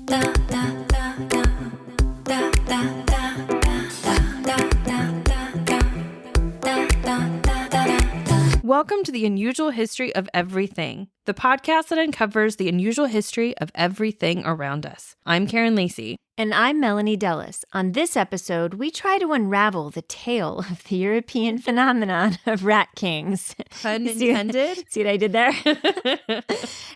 Welcome to the Unusual History of Everything, the podcast that uncovers the unusual history of everything around us. I'm Karen Lacey. And I'm Melanie Dellis. On this episode, we try to unravel the tale of the European phenomenon of rat kings. Pun intended. See what I did there?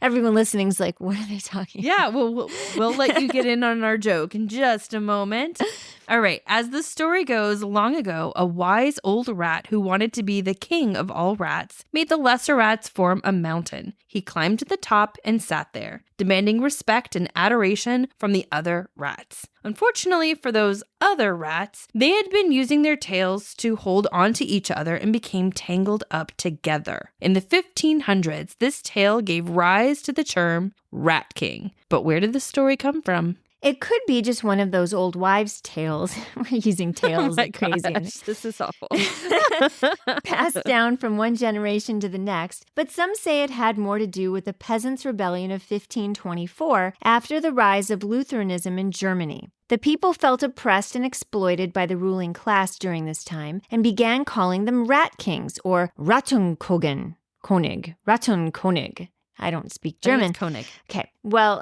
Everyone listening's like, what are they talking about? Yeah, we'll let you get in on our joke in just a moment. All right, as the story goes, long ago, a wise old rat who wanted to be the king of all rats made the lesser rats form a mountain. He climbed to the top and sat there, demanding respect and adoration from the other rats. Unfortunately for those other rats, they had been using their tails to hold onto each other and became tangled up together. In the 1500s, this tale gave rise to the term Rat King. But where did the story come from? It could be just one of those old wives' tales. We're using tales like crazy. This is awful. Passed down from one generation to the next, but some say it had more to do with the Peasants' Rebellion of 1524 after the rise of Lutheranism in Germany. The people felt oppressed and exploited by the ruling class during this time and began calling them rat kings or Rattenkönig. I don't speak German. König. Okay, well,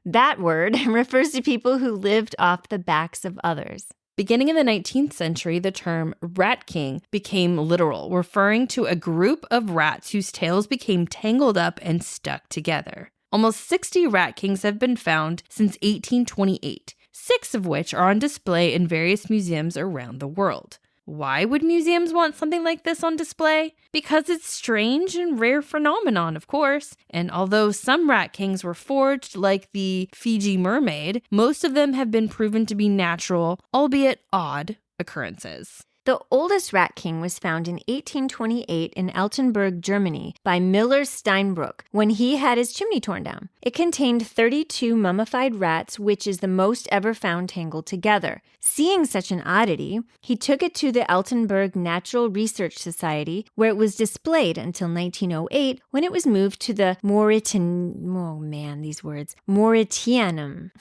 that word refers to people who lived off the backs of others. Beginning in the 19th century, the term rat king became literal, referring to a group of rats whose tails became tangled up and stuck together. Almost 60 rat kings have been found since 1828, 6 of which are on display in various museums around the world. Why would museums want something like this on display? Because it's strange and rare phenomenon, of course. And although some rat kings were forged, like the Fiji mermaid, most of them have been proven to be natural, albeit odd, occurrences. The oldest rat king was found in 1828 in Altenburg, Germany, by Miller Steinbruck when he had his chimney torn down. It contained 32 mummified rats, which is the most ever found tangled together. Seeing such an oddity, he took it to the Altenburg Natural Research Society, where it was displayed until 1908, when it was moved to the Mauritianum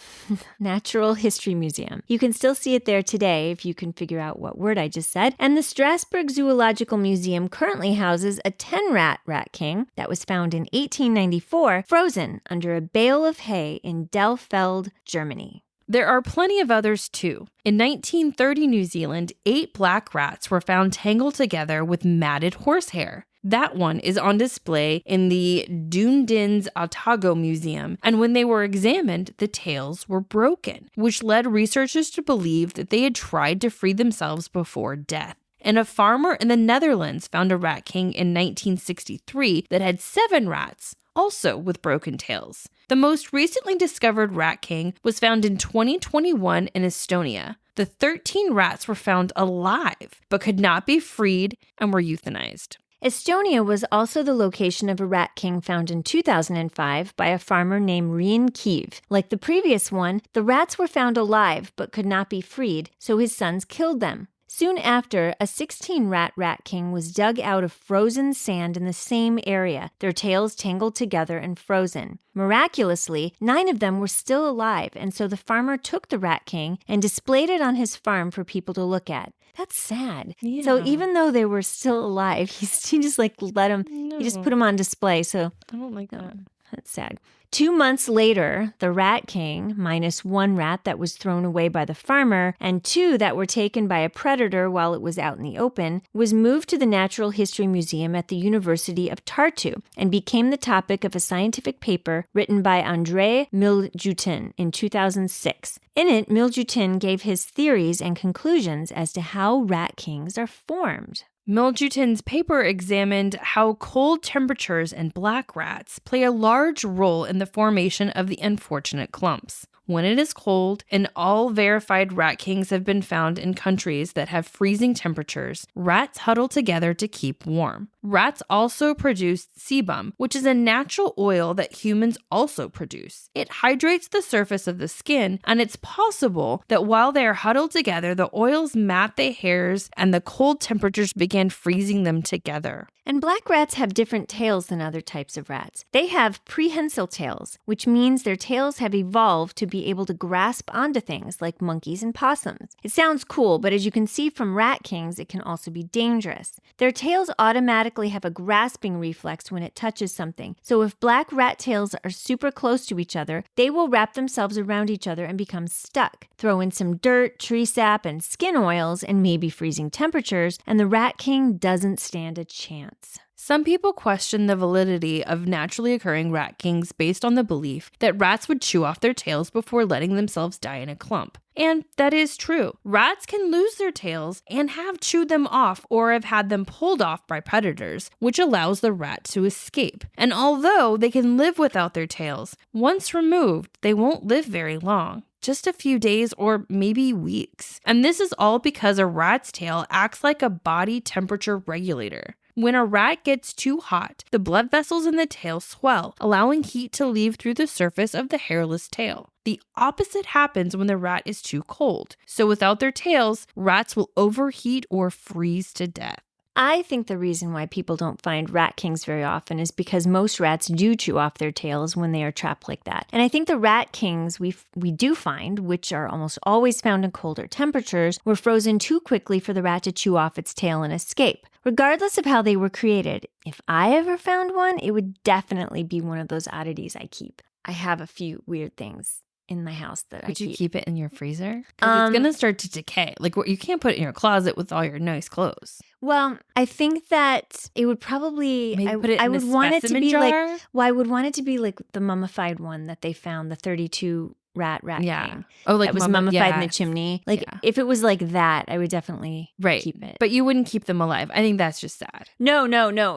Natural History Museum. You can still see it there today if you can figure out what word I just said. And the Strasbourg Zoological Museum currently houses a 10-rat rat king that was found in 1894, frozen under a bale of hay in Delfeld, Germany. There are plenty of others too. In 1930 New Zealand, 8 black rats were found tangled together with matted horsehair. That one is on display in the Dunedin's Otago Museum, and when they were examined, the tails were broken, which led researchers to believe that they had tried to free themselves before death. And a farmer in the Netherlands found a rat king in 1963 that had 7 rats, also with broken tails. The most recently discovered rat king was found in 2021 in Estonia. The 13 rats were found alive, but could not be freed and were euthanized. Estonia was also the location of a rat king found in 2005 by a farmer named Rien Kiev. Like the previous one, the rats were found alive but could not be freed, so his sons killed them. Soon after, a 16-rat rat king was dug out of frozen sand in the same area, their tails tangled together and frozen. Miraculously, 9 of them were still alive, and so the farmer took the rat king and displayed it on his farm for people to look at. That's sad. Yeah. So even though they were still alive, he just let them, he just put them on display. So I don't like that. That's sad. 2 months later, the rat king, minus 1 rat that was thrown away by the farmer and 2 that were taken by a predator while it was out in the open, was moved to the Natural History Museum at the University of Tartu and became the topic of a scientific paper written by André Miljutin in 2006. In it, Miljutin gave his theories and conclusions as to how rat kings are formed. Miljutin's paper examined how cold temperatures and black rats play a large role in the formation of the unfortunate clumps. When it is cold, and all verified rat kings have been found in countries that have freezing temperatures, rats huddle together to keep warm. Rats also produce sebum, which is a natural oil that humans also produce. It hydrates the surface of the skin, and it's possible that while they are huddled together, the oils mat the hairs and the cold temperatures begin freezing them together. And black rats have different tails than other types of rats. They have prehensile tails, which means their tails have evolved to be able to grasp onto things like monkeys and possums. It sounds cool, but as you can see from rat kings, it can also be dangerous. Their tails automatically have a grasping reflex when it touches something. So if black rat tails are super close to each other, they will wrap themselves around each other and become stuck. Throw in some dirt, tree sap, and skin oils, and maybe freezing temperatures, and the rat king doesn't stand a chance. Some people question the validity of naturally occurring rat kings based on the belief that rats would chew off their tails before letting themselves die in a clump. And that is true. Rats can lose their tails and have chewed them off or have had them pulled off by predators, which allows the rat to escape. And although they can live without their tails, once removed, they won't live very long. Just a few days or maybe weeks. And this is all because a rat's tail acts like a body temperature regulator. When a rat gets too hot, the blood vessels in the tail swell, allowing heat to leave through the surface of the hairless tail. The opposite happens when the rat is too cold. So without their tails, rats will overheat or freeze to death. I think the reason why people don't find rat kings very often is because most rats do chew off their tails when they are trapped like that. And I think the rat kings we do find, which are almost always found in colder temperatures, were frozen too quickly for the rat to chew off its tail and escape. Regardless of how they were created, if I ever found one, it would definitely be one of those oddities I keep. I have a few weird things in my house that I keep. Would you keep it in your freezer? Because it's going to start to decay. Like, you can't put it in your closet with all your nice clothes. Well, I think that it would probably, Maybe put it in a specimen jar? I would want it to be like the mummified one that they found, the 32 rat king. Oh, like that was mummified in the chimney. Like if it was like that, I would definitely keep it. But you wouldn't keep them alive. I think that's just sad. No.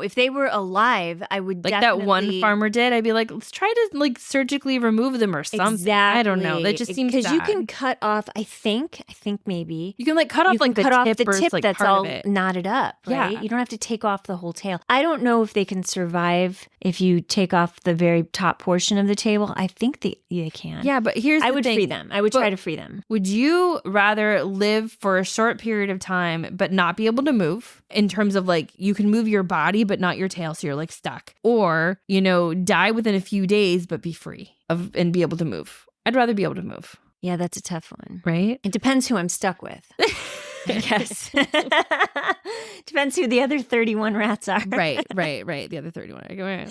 If they were alive, I would like definitely. That one farmer did. I'd be like, let's try to like surgically remove them or something. Exactly. I don't know. That just seems sad. Because you can cut off. I think maybe you can like cut off like the tip like that's part all of it. knotted up. Right. Yeah. You don't have to take off the whole tail. I don't know if they can survive if you take off the very top portion of the tail. I think they can. Yeah, but here's the thing. I would free them. I would try to free them. Would you rather live for a short period of time but not be able to move, in terms of like you can move your body but not your tail, so you're like stuck, or die within a few days but be free and be able to move? I'd rather be able to move. Yeah, that's a tough one. Right? It depends who I'm stuck with. I guess. Depends who the other 31 rats are. Right. The other 31.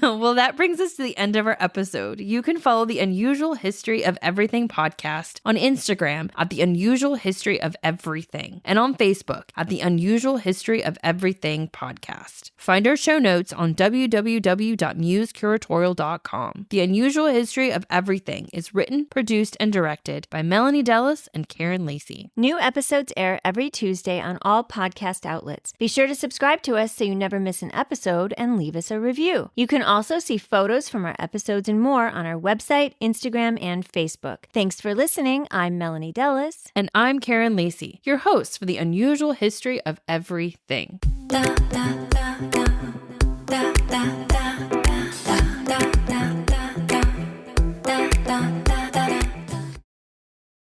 Well, that brings us to the end of our episode. You can follow the Unusual History of Everything podcast on Instagram at the Unusual History of Everything and on Facebook at the Unusual History of Everything podcast. Find our show notes on www.musecuratorial.com. The Unusual History of Everything is written, produced, and directed by Melanie Dellis and Karen Lacey. New episodes air every Tuesday on all podcast outlets. Be sure to subscribe to us so you never miss an episode and leave us a review. You can also see photos from our episodes and more on our website, Instagram, and Facebook. Thanks for listening. I'm Melanie Dellis. And I'm Karen Lacey, your host for the Unusual History of Everything. Da, da, da, da.